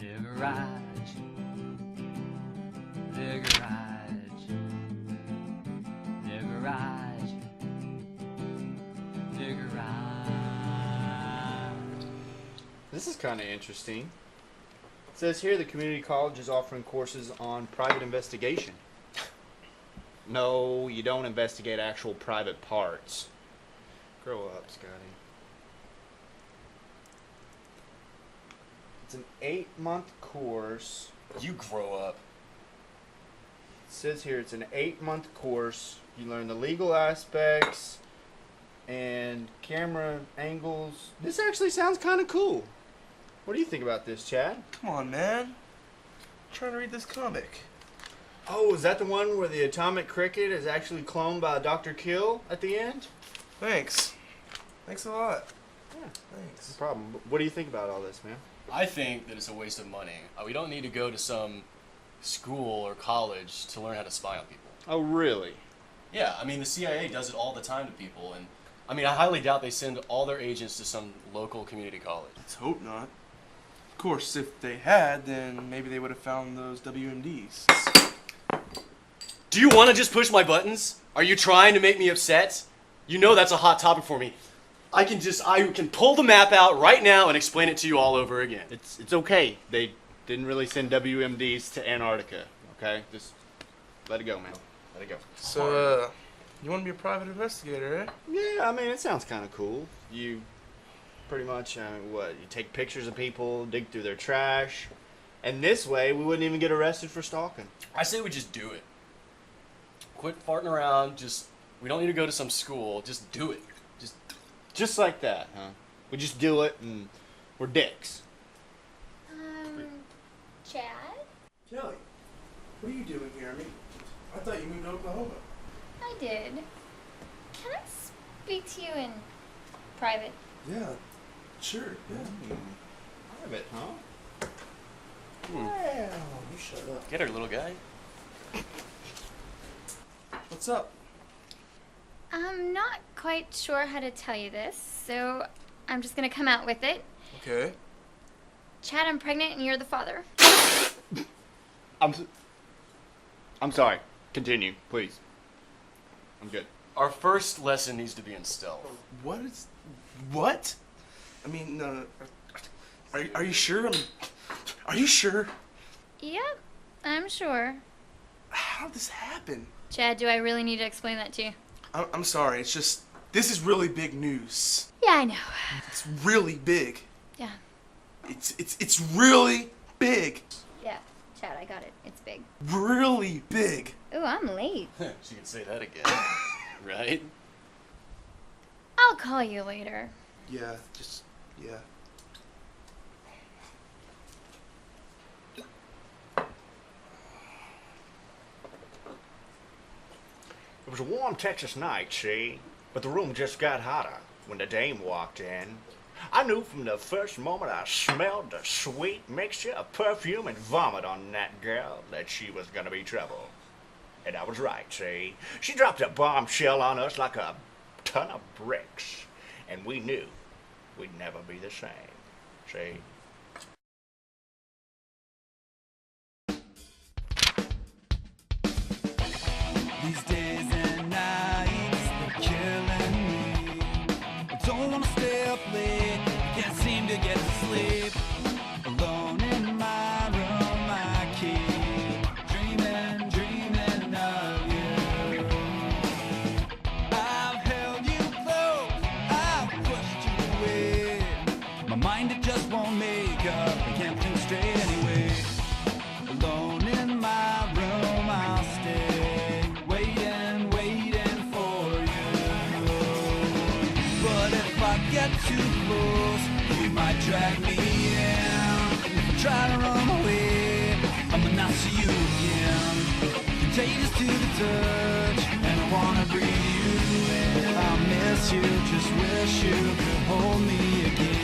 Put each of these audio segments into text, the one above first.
The garage, the garage, the garage, the garage. This is kind of interesting. It says here the community college is offering courses on private investigation. No, you don't investigate actual private parts. Grow up, Scotty. It's an 8-month course. You grow up. It says here it's an 8-month course. You learn the legal aspects and camera angles. This actually sounds kind of cool. What do you think about this, Chad? Come on, man. I'm trying to read this comic. Oh, is that the one where the atomic cricket is actually cloned by Dr. Kill at the end? Thanks. Thanks a lot. Yeah, Thanks. no problem. What do you think about all this, man? I think that it's a waste of money. We don't need to go to some school or college to learn how to spy on people. Oh, really? Yeah, I mean, the CIA does it all the time to people, and I mean, I highly doubt they send all their agents to some local community college. Let's hope not. Of course, if they had, then maybe they would have found those WMDs. Do you want to just push my buttons? Are you trying to make me upset? You know that's a hot topic for me. I can pull the map out right now and explain it to you all over again. It's okay. They didn't really send WMDs to Antarctica, okay? Just let it go, man. Let it go. So, you want to be a private investigator, eh? Yeah, I mean, it sounds kind of cool. You pretty much, you take pictures of people, dig through their trash, and this way we wouldn't even get arrested for stalking. I say we just do it. Quit farting around. We don't need to go to some school. Just do it. Just like that, huh? We just do it and we're dicks. Chad? Kelly, what are you doing here? I mean, I thought you moved to Oklahoma. I did. Can I speak to you in private? Yeah, sure. Yeah. Private, huh? Well, you shut up. Get her, little guy. What's up? I'm not quite sure how to tell you this, so I'm just gonna come out with it. Okay. Chad, I'm pregnant and you're the father. I'm sorry. Continue, please. I'm good. Our first lesson needs to be in stealth. What? I mean, no. Are you sure? Are you sure? Yep, I'm sure. How did this happen? Chad, do I really need to explain that to you? I'm sorry. It's just this is really big news. Yeah, I know. It's really big. Yeah. It's really big. Yeah, Chad, I got it. It's big. Really big. Ooh, I'm late. She can say that again. Right? I'll call you later. Yeah. It was a warm Texas night, see? But the room just got hotter when the dame walked in. I knew from the first moment I smelled the sweet mixture of perfume and vomit on that girl that she was gonna be trouble. And I was right, see? She dropped a bombshell on us like a ton of bricks. And we knew we'd never be the same, see? These days and nights, they're killing me. I don't wanna stay up late, can't seem to get to sleep. Alone in my room, I keep dreaming of you. I've held you close, I've pushed you away. My mind, it just won't make up, I can't think straight anyway. Alone in my room, I'll stay, waiting for you. But if I get too close, you might drag me in. If I try to run away, I'ma not see you again. Contagious to the touch, and I wanna breathe you in. I miss you, just wish you could hold me again.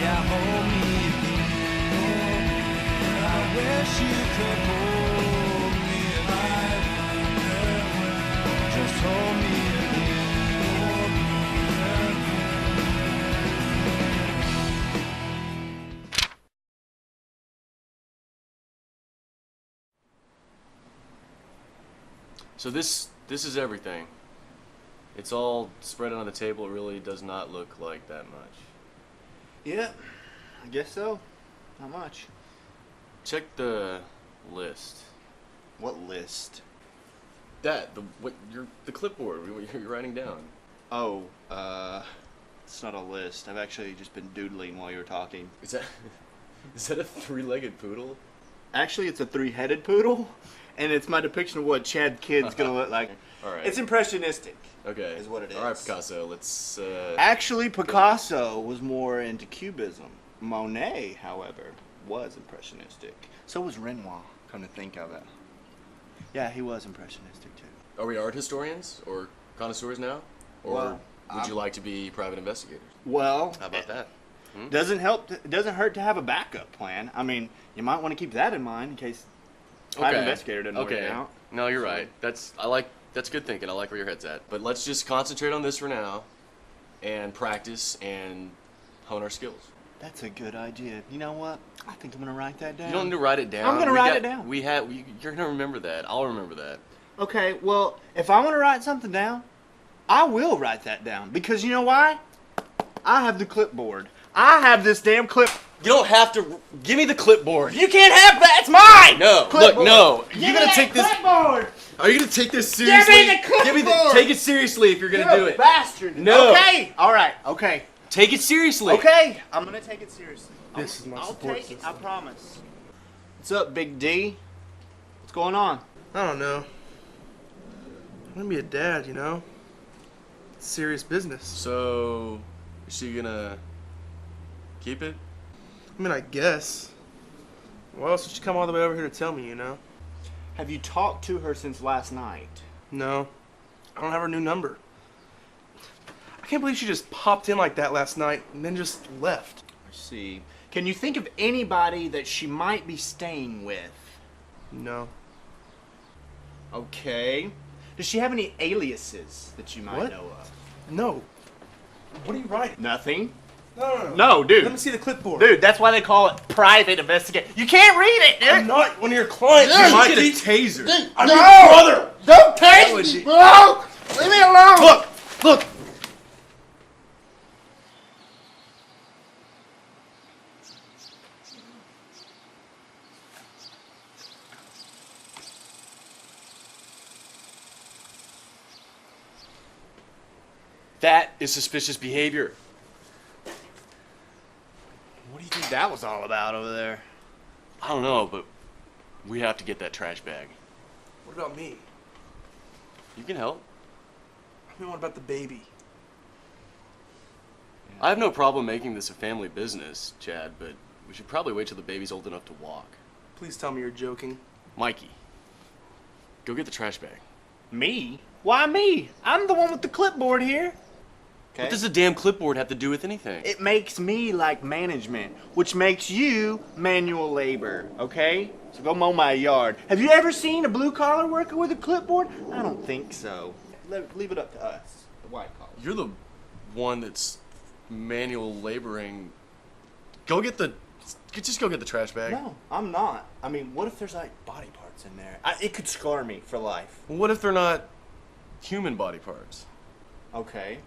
Yeah, hold me again. I wish you could hold me again. Just hold me again. So this is everything. It's all spread out on the table. It really does not look like that much. Yeah, I guess so. Not much. Check the list. What list? The clipboard. What you're writing down. Oh, it's not a list. I've actually just been doodling while you were talking. Is that a 3-legged poodle? Actually, it's a 3-headed poodle, and it's my depiction of what Chad Kidd's gonna look like. All right. It's impressionistic. Okay. Is what it is. All right, Picasso. Let's. Actually, Picasso was more into Cubism. Monet, however, was impressionistic. So was Renoir, come to think of it. Yeah, he was impressionistic too. Are we art historians or connoisseurs now? Or Well, would you like to be private investigators? Well, How about that? doesn't hurt to have a backup plan. I mean, you might want to keep that in mind in case private investigator doesn't work out. No, you're right. That's good thinking. I like where your head's at. But let's just concentrate on this for now, and practice and hone our skills. That's a good idea. You know what? I think I'm gonna write that down. You don't need to write it down. I'm gonna write it down. You're gonna remember that. I'll remember that. Okay, well, if I want to write something down, I will write that down. Because you know why? I have the clipboard. I have this damn clip. You don't have to. Give me the clipboard. You can't have that. It's mine. No, Clipboard. look, no. Give You're me gonna that take this. clipboard. Are you gonna take this seriously? Give me the clipboard. Take it seriously if you're gonna You're do a it. bastard. No. Okay. All right. Okay. Take it seriously. Okay. I'm gonna take it seriously. This is my I'll support take it. system. I promise. What's up, Big D? What's going on? I don't know. I'm gonna be a dad, you know? It's serious business. So, is she gonna keep it? I mean, I guess. Why else would she come all the way over here to tell me, you know? Have you talked to her since last night? No. I don't have her new number. I can't believe she just popped in like that last night and then just left. I see. Can you think of anybody that she might be staying with? No. Okay. Does she have any aliases that you might What? know of? No. What are you writing? Nothing. No. No, dude. Let me see the clipboard. Dude, that's why they call it private investigation. You can't read it, dude. I'm not one of your clients. Dude, You might Get a be- taser. I'm your brother. Don't tase me, bro! Leave me alone! Look. That is suspicious behavior. What do you think that was all about over there? I don't know, but we have to get that trash bag. What about me? You can help. I mean, what about the baby? I have no problem making this a family business, Chad, but we should probably wait till the baby's old enough to walk. Please tell me you're joking. Mikey, go get the trash bag. Me? Why me? I'm the one with the clipboard here. What does the damn clipboard have to do with anything? It makes me like management, which makes you manual labor, okay? So go mow my yard. Have you ever seen a blue-collar worker with a clipboard? I don't think so. Leave it up to us, the white-collar. You're the one that's manual laboring. Just go get the trash bag. No, I'm not. I mean, what if there's like body parts in there? It could scar me for life. What if they're not human body parts? Okay.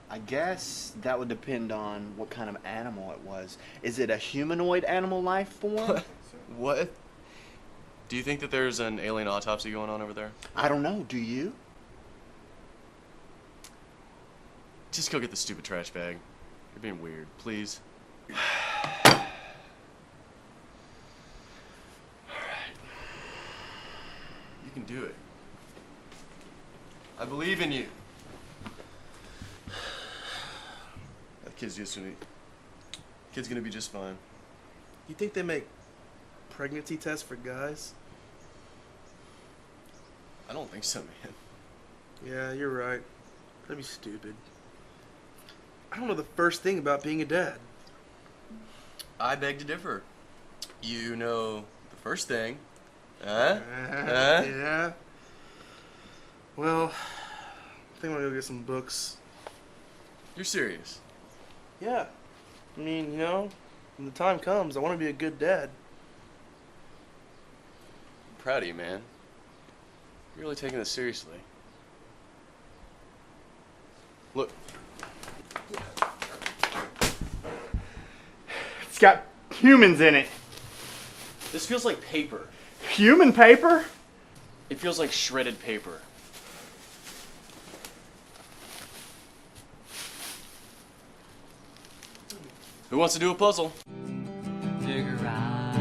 I guess that would depend on what kind of animal it was. Is it a humanoid animal life form? What? Do you think that there's an alien autopsy going on over there? I don't know. Do you? Just go get the stupid trash bag. You're being weird, please. You can do it. I believe in you. That kid's gonna be just fine. You think they make pregnancy tests for guys? I don't think so, man. Yeah, you're right. That'd be stupid. I don't know the first thing about being a dad. I beg to differ. You know the first thing. Yeah. Well, I think I'm gonna go get some books. You're serious? Yeah. I mean, you know, when the time comes, I want to be a good dad. I'm proud of you, man. You're really taking this seriously. Look. It's got humans in it. This feels like paper. Human paper? It feels like shredded paper. Who wants to do a puzzle? The garage.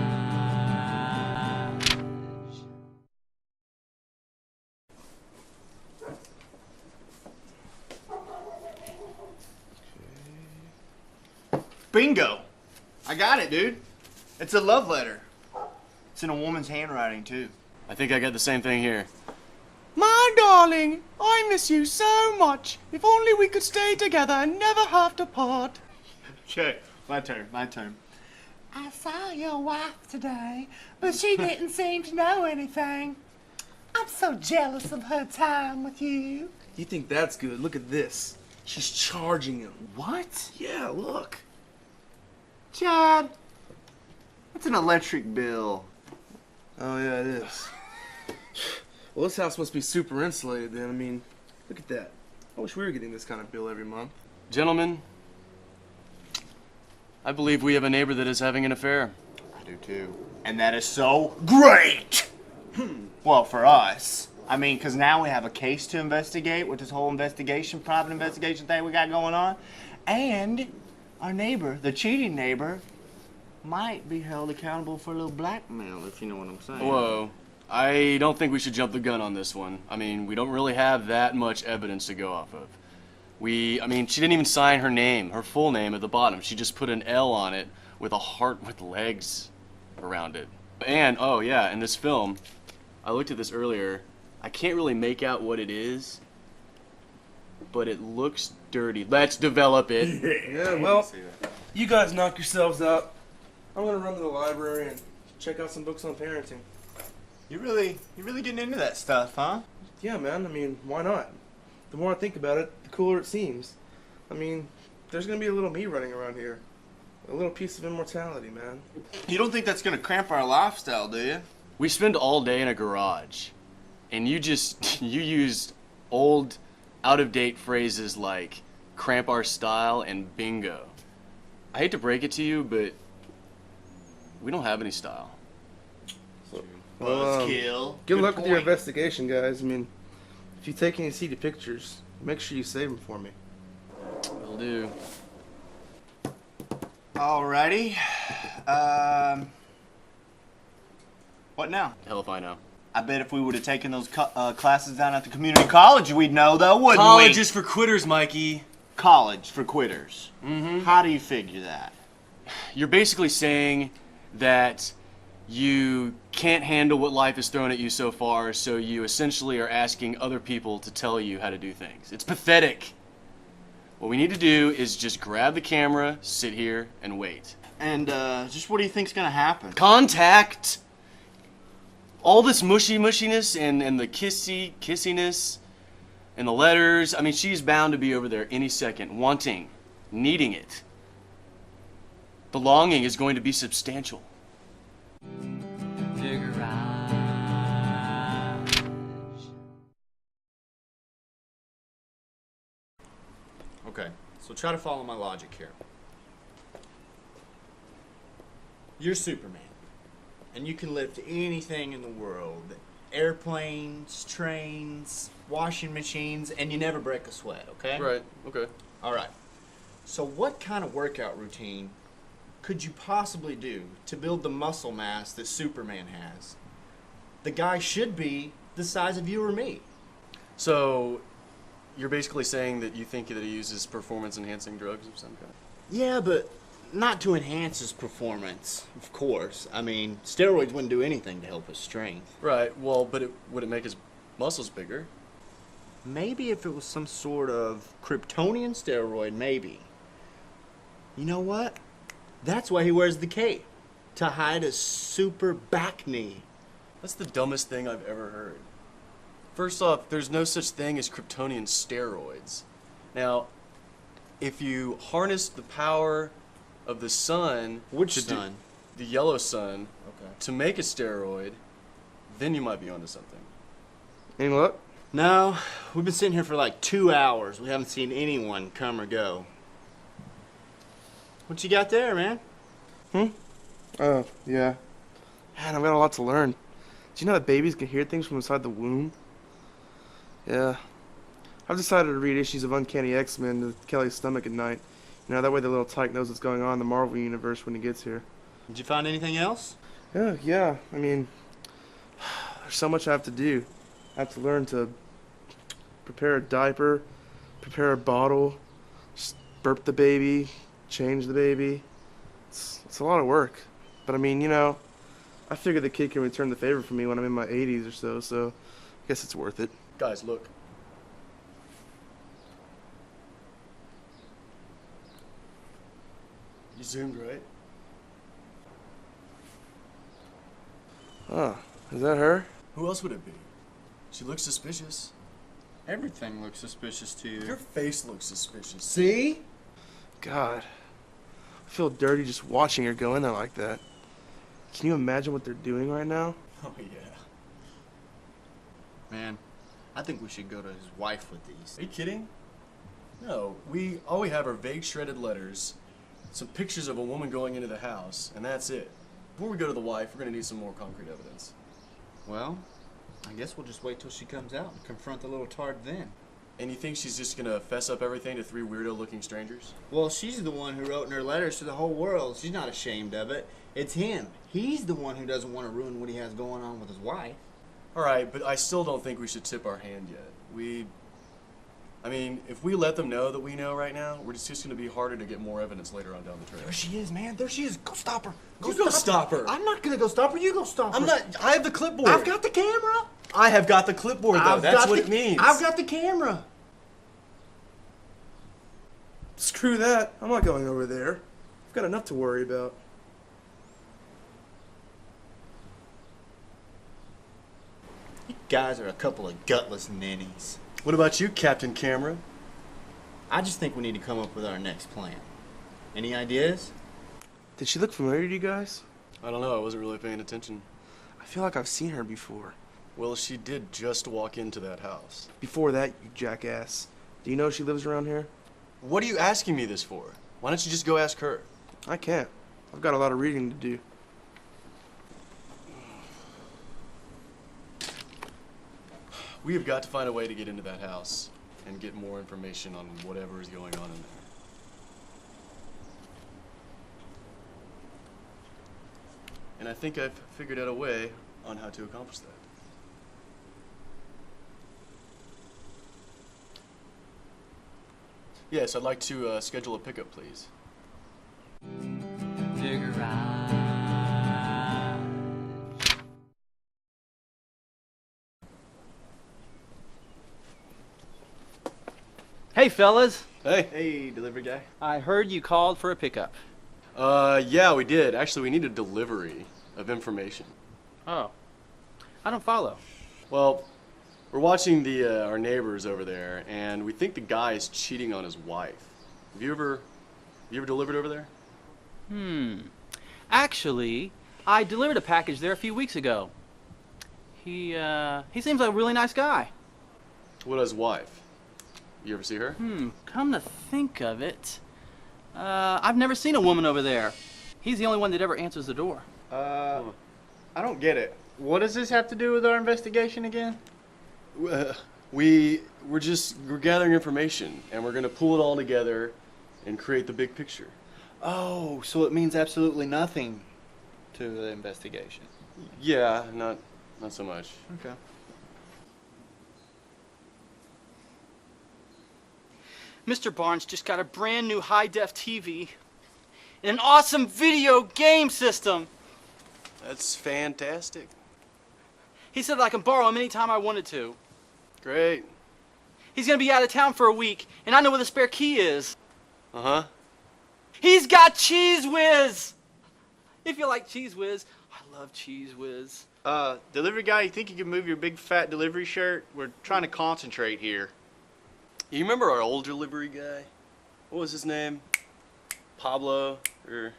Bingo! I got it, dude. It's a love letter. It's in a woman's handwriting, too. I think I got the same thing here. My darling, I miss you so much. If only we could stay together and never have to part. Okay, my turn. I saw your wife today, but she didn't seem to know anything. I'm so jealous of her time with you. You think that's good? Look at this. She's charging him. What? Yeah, look. Chad, that's an electric bill. Oh, yeah, it is. Well, this house must be super insulated then. I mean, look at that. I wish we were getting this kind of bill every month. Gentlemen, I believe we have a neighbor that is having an affair. I do, too. And that is so great! Well, for us. I mean, because now we have a case to investigate with this whole private investigation thing we got going on. And our neighbor, the cheating neighbor, might be held accountable for a little blackmail, if you know what I'm saying. Whoa. I don't think we should jump the gun on this one. I mean, we don't really have that much evidence to go off of. She didn't even sign her name, her full name at the bottom. She just put an L on it with a heart with legs around it. And, oh yeah, in this film, I looked at this earlier, I can't really make out what it is, but it looks dirty. Let's develop it. Yeah, well, you guys knock yourselves out. I'm gonna run to the library and check out some books on parenting. You're really getting into that stuff, huh? Yeah, man, I mean, why not? The more I think about it, the cooler it seems. I mean, there's gonna be a little me running around here. A little piece of immortality, man. You don't think that's gonna cramp our lifestyle, do you? We spend all day in a garage, and you used old, out-of-date phrases like cramp our style and bingo. I hate to break it to you, but we don't have any style. Buzzkill. Good luck with your investigation, guys. I mean, if you take any seedy pictures, make sure you save them for me. Will do. Alrighty. What now? Hell if I know. I bet if we would have taken those classes down at the community college, we'd know, though, wouldn't we? College is for quitters, Mikey. College for quitters. Mm-hmm. How do you figure that? You're basically saying that you can't handle what life has thrown at you so far, so you essentially are asking other people to tell you how to do things. It's pathetic. What we need to do is just grab the camera, sit here, and wait. And just what do you think's gonna happen? Contact! All this mushiness and the kissiness and the letters. I mean, she's bound to be over there any second, wanting, needing it. The longing is going to be substantial. The garage. Okay, so try to follow my logic here. You're Superman, and you can lift anything in the world. Airplanes, trains, washing machines, and you never break a sweat, okay? Right, okay. Alright. So what kind of workout routine could you possibly do to build the muscle mass that Superman has? The guy should be the size of you or me. So, you're basically saying that you think that he uses performance-enhancing drugs of some kind? Yeah, but not to enhance his performance, of course. I mean, steroids wouldn't do anything to help his strength. Right, well, but would it make his muscles bigger? Maybe if it was some sort of Kryptonian steroid, maybe. You know what? That's why he wears the cape. To hide his super back knee. That's the dumbest thing I've ever heard. First off, there's no such thing as Kryptonian steroids. Now, if you harness the power of the sun... Which sun? The yellow sun. Okay. To make a steroid, then you might be onto something. Any luck? No, we've been sitting here for like 2 hours. We haven't seen anyone come or go. What you got there, man? Oh, yeah. Man, I've got a lot to learn. Do you know that babies can hear things from inside the womb? Yeah. I've decided to read issues of Uncanny X-Men to Kelly's stomach at night. You know, that way the little tyke knows what's going on in the Marvel Universe when he gets here. Did you find anything else? Yeah. I mean, there's so much I have to do. I have to learn to prepare a diaper, prepare a bottle, just burp the baby, change the baby. It's a lot of work. But I mean, you know, I figure the kid can return the favor for me when I'm in my 80s or so I guess it's worth it. Guys, look. You zoomed, right? Oh, is that her? Who else would it be? She looks suspicious. Everything looks suspicious to you. Your face looks suspicious. See? God, I feel dirty just watching her go in there like that. Can you imagine what they're doing right now? Oh, yeah. Man, I think we should go to his wife with these. Are you kidding? No, all we have are vague shredded letters, some pictures of a woman going into the house, and that's it. Before we go to the wife, we're gonna need some more concrete evidence. Well, I guess we'll just wait till she comes out and confront the little tard then. And you think she's just gonna fess up everything to 3 weirdo-looking strangers? Well, she's the one who wrote in her letters to the whole world. She's not ashamed of it. It's him. He's the one who doesn't want to ruin what he has going on with his wife. Alright, but I still don't think we should tip our hand yet. I mean, if we let them know that we know right now, we're just gonna be harder to get more evidence later on down the trail. There she is, man. There she is. Go stop her. You go stop her. I'm not going to go stop her. You go stop her. I'm not. I have the clipboard. I've got the camera. I have got the clipboard, though. That's what it means. I've got the camera. Screw that. I'm not going over there. I've got enough to worry about. You guys are a couple of gutless ninnies. What about you, Captain Camera? I just think we need to come up with our next plan. Any ideas? Did she look familiar to you guys? I don't know. I wasn't really paying attention. I feel like I've seen her before. Well, she did just walk into that house. Before that, you jackass. Do you know she lives around here? What are you asking me this for? Why don't you just go ask her? I can't. I've got a lot of reading to do. We have got to find a way to get into that house and get more information on whatever is going on in there. And I think I've figured out a way on how to accomplish that. Yes, I'd like to schedule a pickup, please. Hey, fellas. Hey. Hey, delivery guy. I heard you called for a pickup. Yeah, we did. Actually, we need a delivery of information. Oh. I don't follow. Well, we're watching our neighbors over there, and we think the guy is cheating on his wife. Have you ever delivered over there? Actually, I delivered a package there a few weeks ago. He seems like a really nice guy. What about his wife? You ever see her? Come to think of it, I've never seen a woman over there. He's the only one that ever answers the door. I don't get it. What does this have to do with our investigation again? We're gathering information, and we're gonna pull it all together and create the big picture. Oh, so it means absolutely nothing to the investigation. Yeah, not so much. Okay. Mr. Barnes just got a brand new high-def TV and an awesome video game system. That's fantastic. He said that I can borrow him anytime I wanted to. Great. He's gonna be out of town for a week, and I know where the spare key is. Uh-huh. He's got Cheese Whiz! If you like Cheese Whiz, I love Cheese Whiz. Delivery guy, you think you can move your big fat delivery shirt? We're trying to concentrate here. You remember our old delivery guy? What was his name? Pablo or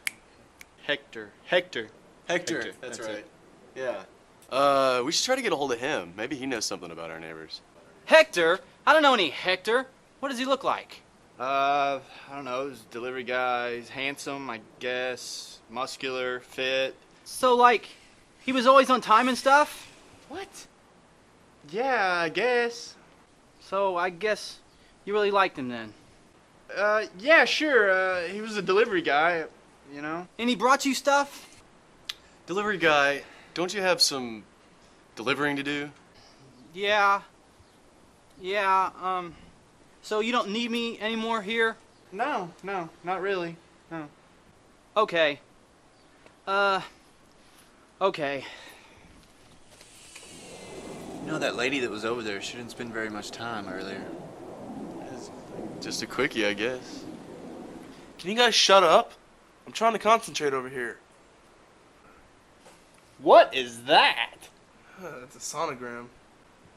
Hector. Hector. Hector, That's that's right. it. Yeah. We should try to get a hold of him. Maybe he knows something about our neighbors. Hector? I don't know any Hector. What does he look like? I don't know. This delivery guy. He's handsome, I guess. Muscular, fit. So, like, he was always on time and stuff? What? Yeah, I guess. So, I guess you really liked him then. Yeah, sure. He was a delivery guy, you know. And he brought you stuff? Delivery guy, don't you have some delivering to do? Yeah. So you don't need me anymore here? No, not really. No. Okay. Okay. You know, that lady that was over there, she didn't spend very much time earlier. Just a quickie, I guess. Can you guys shut up? I'm trying to concentrate over here. What is that? It's a sonogram.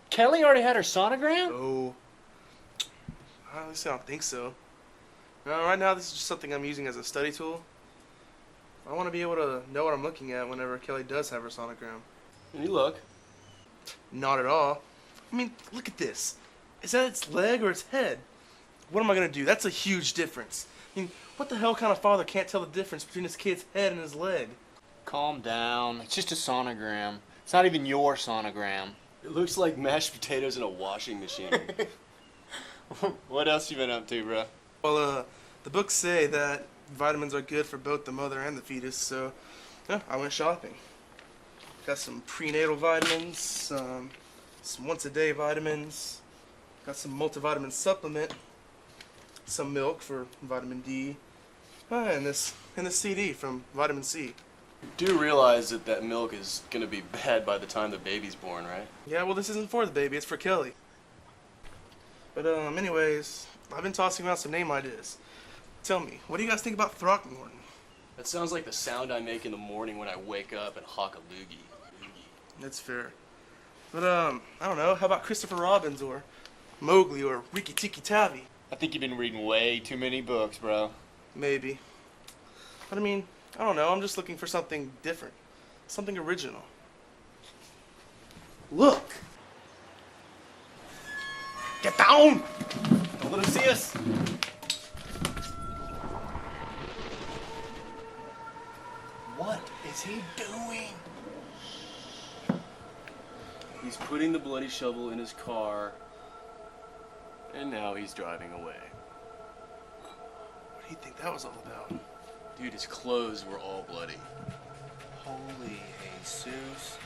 Kelly already had her sonogram? Oh. At least I don't think so. No, right now this is just something I'm using as a study tool. I want to be able to know what I'm looking at whenever Kelly does have her sonogram. Can you look? Not at all. I mean, look at this. Is that its leg or its head? What am I going to do? That's a huge difference. I mean, what the hell kind of father can't tell the difference between his kid's head and his leg? Calm down. It's just a sonogram. It's not even your sonogram. It looks like mashed potatoes in a washing machine. What else you been up to, bro? Well, the books say that vitamins are good for both the mother and the fetus, so yeah, I went shopping. Got some prenatal vitamins, some once-a-day vitamins, got some multivitamin supplement, some milk for vitamin D, and this CD from vitamin C. You do realize that milk is going to be bad by the time the baby's born, right? Yeah, well, this isn't for the baby, it's for Kelly. But anyways, I've been tossing around some name ideas. Tell me, what do you guys think about Throckmorton? That sounds like the sound I make in the morning when I wake up and hawk a loogie. That's fair. But I don't know, how about Christopher Robins or Mowgli or Rikki Tikki Tavi? I think you've been reading way too many books, bro. Maybe. But I mean, I don't know, I'm just looking for something different. Something original. Look! Get down! Don't let him see us. What is he doing? He's putting the bloody shovel in his car, and now he's driving away. What do you think that was all about? Dude, his clothes were all bloody. Holy Jesus.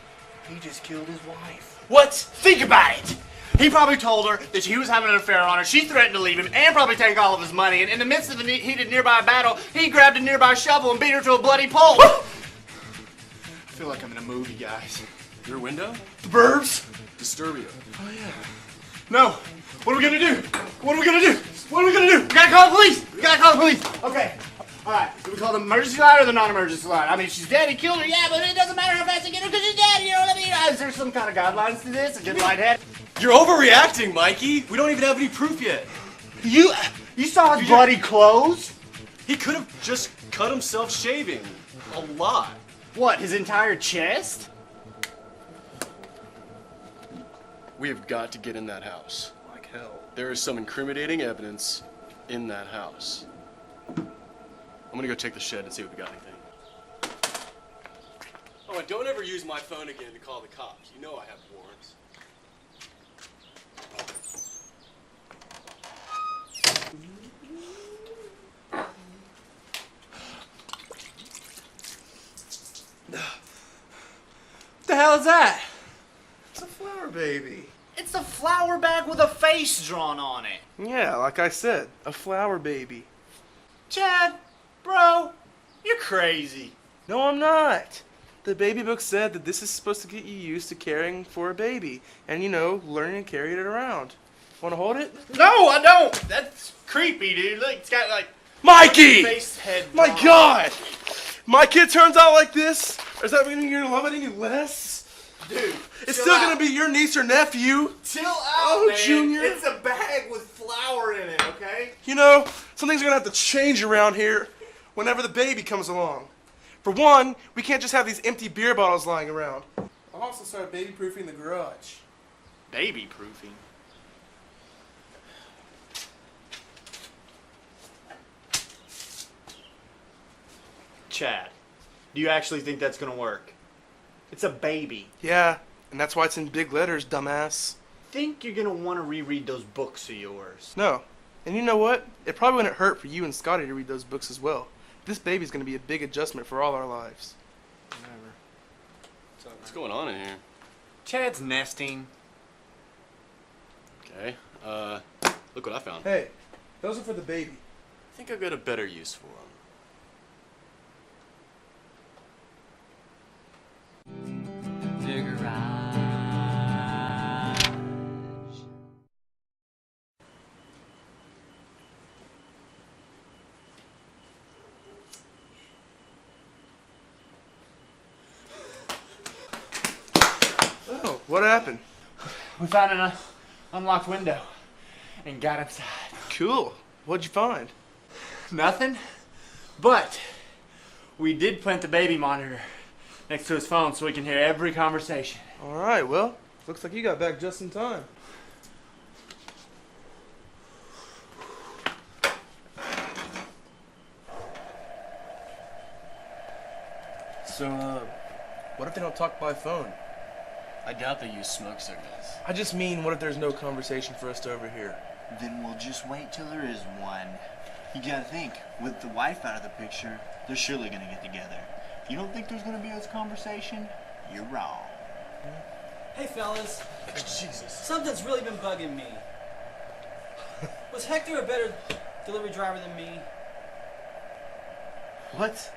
He just killed his wife. What? Think about it! He probably told her that he was having an affair on her. She threatened to leave him and probably take all of his money. And in the midst of the heated nearby battle, he grabbed a nearby shovel and beat her to a bloody pulp. I feel like I'm in a movie, guys. Your window? The Burbs? Disturbia. Oh yeah. No. What are we gonna do? What are we gonna do? What are we gonna do? We gotta call the police! We gotta call the police! Okay. Alright. Do we call the emergency line or the non-emergency line? I mean, she's dead. He killed her. Yeah, but it doesn't matter how fast he get her because she's dead. You know what I mean? Is there some kind of guidelines to this? A good lighthead? You're overreacting, Mikey. We don't even have any proof yet. You saw his bloody clothes? He could have just cut himself shaving. A lot. What, his entire chest? We have got to get in that house. Like hell. There is some incriminating evidence in that house. I'm gonna go check the shed and see if we got anything. Oh, and don't ever use my phone again to call the cops. You know I have warrants. What the hell is that? It's a flower baby. It's a flower bag with a face drawn on it. Yeah, like I said, a flower baby. Chad, bro, you're crazy. No, I'm not. The baby book said that this is supposed to get you used to caring for a baby and, you know, learning to carry it around. Want to hold it? No, I don't. That's creepy, dude. Look, it's got like Mikey! face head. My drawn. God! My kid turns out like this? Does that mean you're gonna love it any less? Dude, It's chill still out. gonna be your niece or nephew. Chill out, Oh, man. Junior. It's a bag with flour in it, okay? You know, some things are gonna have to change around here whenever the baby comes along. For one, we can't just have these empty beer bottles lying around. Oh, also started baby-proofing the garage. Baby proofing. Chad, do you actually think that's gonna work? It's a baby. Yeah, and that's why it's in big letters, dumbass. Think you're gonna want to reread those books of yours. No. And you know what? It probably wouldn't hurt for you and Scotty to read those books as well. This baby's gonna be a big adjustment for all our lives. What's going on in here? Chad's nesting. Okay. Look what I found. Hey, those are for the baby. I think I've got a better use for them. The garage. Oh, what happened? We found an unlocked window and got inside. Cool. What'd you find? Nothing, but we did plant the baby monitor next to his phone so we can hear every conversation. All right, well, looks like you got back just in time. So, what if they don't talk by phone? I doubt they use smoke signals. I just mean, what if there's no conversation for us to overhear? Then we'll just wait till there is one. You gotta think, with the wife out of the picture, they're surely gonna get together. If you don't think there's gonna be this conversation, you're wrong. Hey, fellas. Jesus. Something's really been bugging me. Was Hector a better delivery driver than me? What?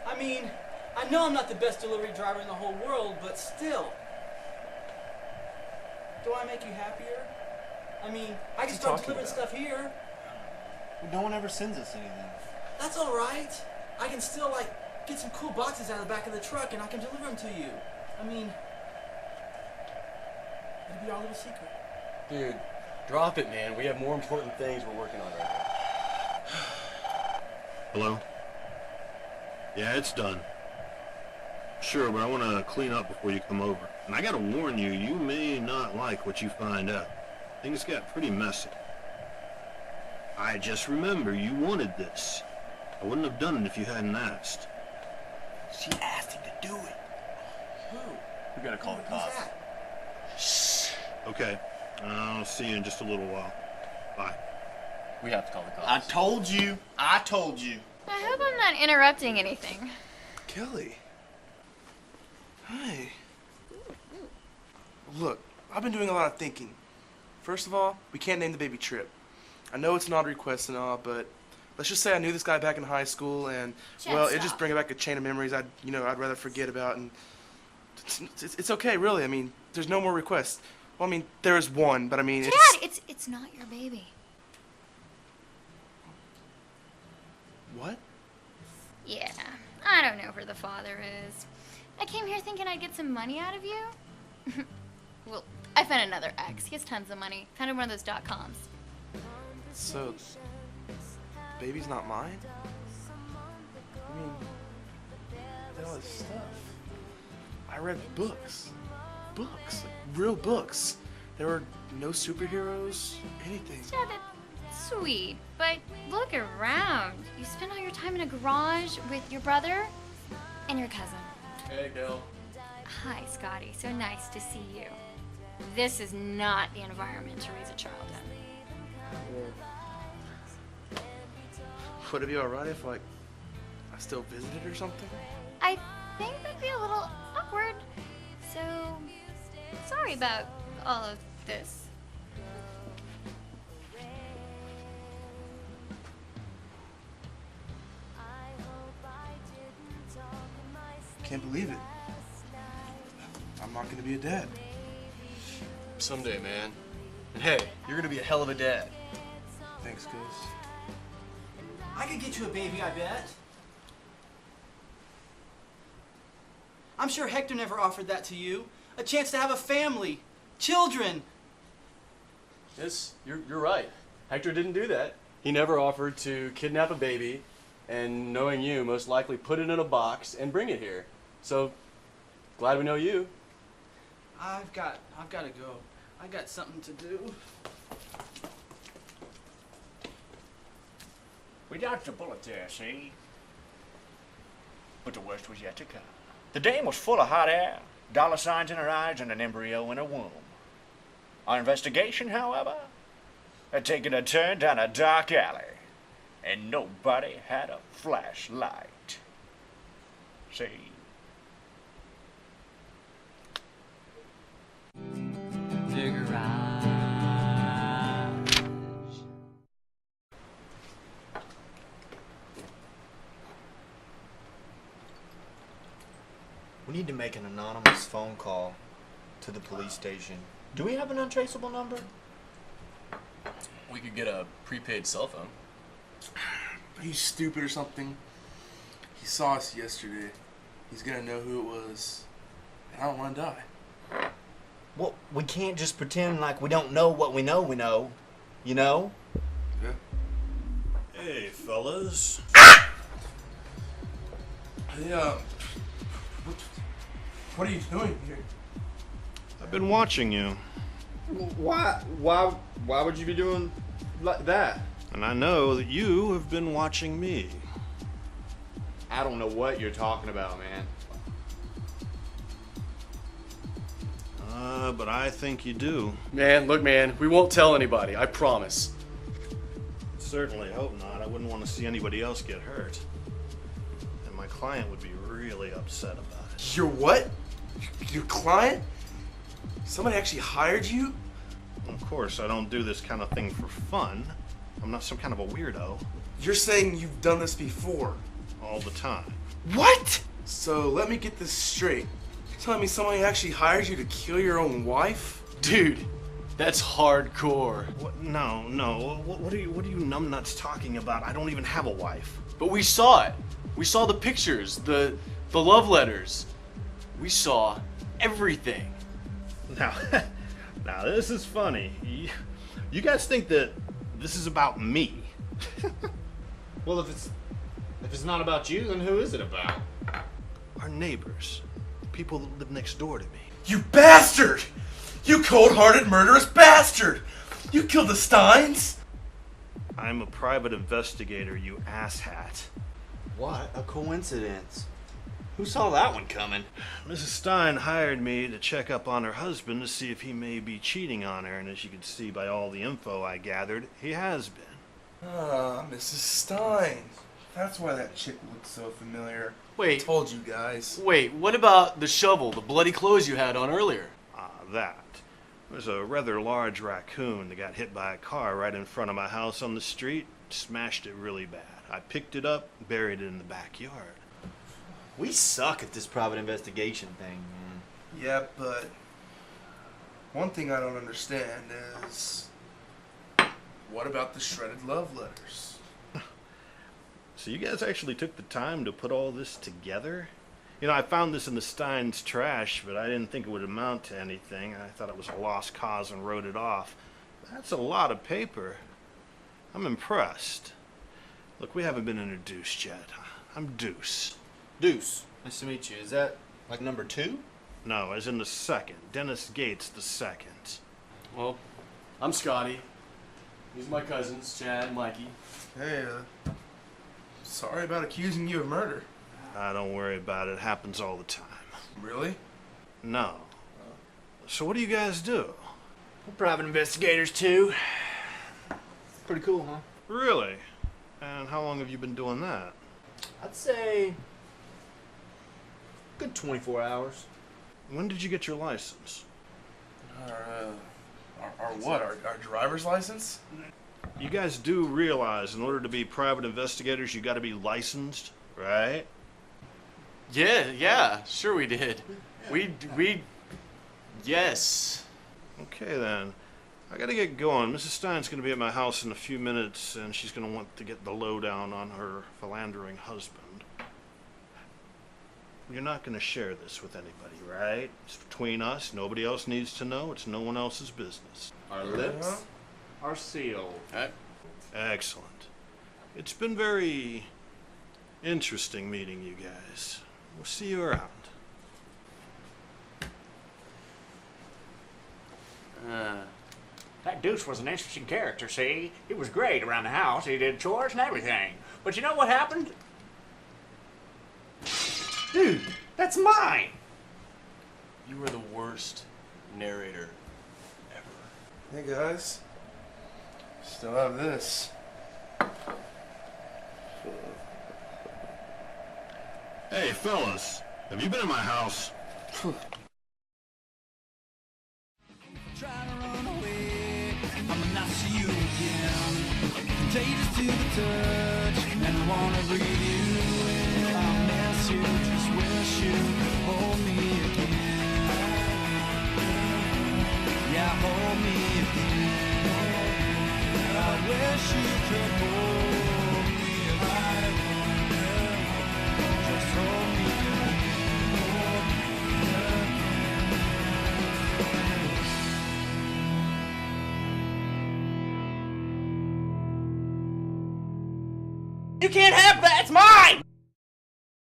I mean, I know I'm not the best delivery driver in the whole world, but still. Do I make you happier? I mean, I can start delivering stuff here. No one ever sends us anything. That's all right. I can still, like, get some cool boxes out of the back of the truck and I can deliver them to you. I mean, it'll be our little secret. Dude, drop it, man. We have more important things we're working on right now. Hello? Yeah, it's done. Sure, but I want to clean up before you come over. And I gotta warn you, you may not like what you find out. Things got pretty messy. I just remember you wanted this. I wouldn't have done it if you hadn't asked. She asked him to do it. Who? We gotta call the Who's cops. that? Shh. Okay, I'll see you in just a little while. Bye. We have to call the cops. I told you. I told you. I hope I'm not interrupting anything. Kelly. Hi. Look, I've been doing a lot of thinking. First of all, we can't name the baby Trip. I know it's an odd request and all, but let's just say I knew this guy back in high school, and well, it just bring back a chain of memories I'd rather forget about, and it's okay, really. I mean, there's no more requests. Well, I mean, there is one, but I mean, Dad, it's not your baby. What? Yeah, I don't know who the father is. I came here thinking I'd get some money out of you. Well, I found another ex. He has tons of money. Found him one of those .coms. So, baby's not mine? I mean, did all this stuff. I read books. Books. Like, real books. There were no superheroes, anything. Yeah, that's sweet. But look around. You spend all your time in a garage with your brother and your cousin. Hey, Kel. Hi, Scotty. So nice to see you. This is not the environment to raise a child in. Would it be alright if, like, I still visited or something? I think that'd be a little awkward. So, sorry about all of this. Can't believe it. I'm not gonna be a dad. Someday, man. And hey, you're gonna be a hell of a dad. Thanks, Goose. I could get you a baby, I bet. I'm sure Hector never offered that to you. A chance to have a family, children. Yes, you're right. Hector didn't do that. He never offered to kidnap a baby and, knowing you, most likely put it in a box and bring it here. So, glad we know you. I've got to go. I got something to do. We dodged a bullet there, see? But the worst was yet to come. The dame was full of hot air, dollar signs in her eyes, and an embryo in her womb. Our investigation, however, had taken a turn down a dark alley, and nobody had a flashlight. See? The garage. We need to make an anonymous phone call to the police station. Do we have an untraceable number? We could get a prepaid cell phone. Are you stupid or something? He saw us yesterday. He's gonna know who it was. And I don't want to die. Well, we can't just pretend like we don't know what we know, you know? Yeah. Hey, fellas. Hey, what are you doing here? I've been watching you, Why would you be doing like that? and I know that you have been watching me. I don't know what you're talking about, man. But I think you do. Man, look, man, we won't tell anybody, I promise. Certainly hope not. I wouldn't want to see anybody else get hurt. And my client would be really upset about it. Your what? Your client? Somebody actually hired you? Of course, I don't do this kind of thing for fun. I'm not some kind of a weirdo. You're saying you've done this before? All the time. What? So let me get this straight. You're telling me somebody actually hired you to kill your own wife? Dude, that's hardcore. What? No. What are you numbnuts talking about? I don't even have a wife. But we saw it. We saw the pictures, the love letters. We saw everything. Now, now this is funny. You guys think that this is about me? Well, if it's not about you, then who is it about? Our neighbors, people that live next door to me. You bastard! You cold-hearted, murderous bastard! You killed the Steins! I'm a private investigator, you asshat. What a coincidence. Who saw that one coming? Mrs. Stein hired me to check up on her husband to see if he may be cheating on her, and as you can see by all the info I gathered, he has been. Ah, Mrs. Stein. That's why that chick looked so familiar. Wait. I told you guys. Wait, what about the shovel, the bloody clothes you had on earlier? That. There's a rather large raccoon that got hit by a car right in front of my house on the street. Smashed it really bad. I picked it up, buried it in the backyard. We suck at this private investigation thing, man. Yeah, but one thing I don't understand is what about the shredded love letters? So you guys actually took the time to put all this together? You know, I found this in the Stein's trash, but I didn't think it would amount to anything. I thought it was a lost cause and wrote it off. That's a lot of paper. I'm impressed. Look, we haven't been introduced yet. I'm Deuce. Deuce, nice to meet you. Is that like number 2? No, as in the second. Dennis Gates the second. Well, I'm Scotty. These are my cousins, Chad and Mikey. Hey, sorry about accusing you of murder. Don't worry about it. It happens all the time. Really? No. So what do you guys do? We're private investigators too. Pretty cool, huh? Really? And how long have you been doing that? I'd say good 24 hours. When did you get your license? Our what? Our driver's license? You guys do realize in order to be private investigators, you got to be licensed, right? Yeah, sure we did. Yes. Okay then. I gotta get going. Mrs. Stein's gonna be at my house in a few minutes, and she's gonna want to get the lowdown on her philandering husband. You're not gonna share this with anybody, right? It's between us. Nobody else needs to know. It's no one else's business. Our lips are sealed. Excellent. It's been very interesting meeting you guys. We'll see you around. That Deuce was an interesting character, see? He was great around the house. He did chores and everything. But you know what happened? Dude, that's mine! You were the worst narrator ever. Hey guys, still have this. Hey, fellas, have you been in my house? Try to run away, I'ma not see you again. Contagious to the touch, and I wanna breathe you in. I miss you, just wish you could hold me again. Yeah, hold me again. I wish you could hold me again. Just hold me again. You can't have that. It's mine.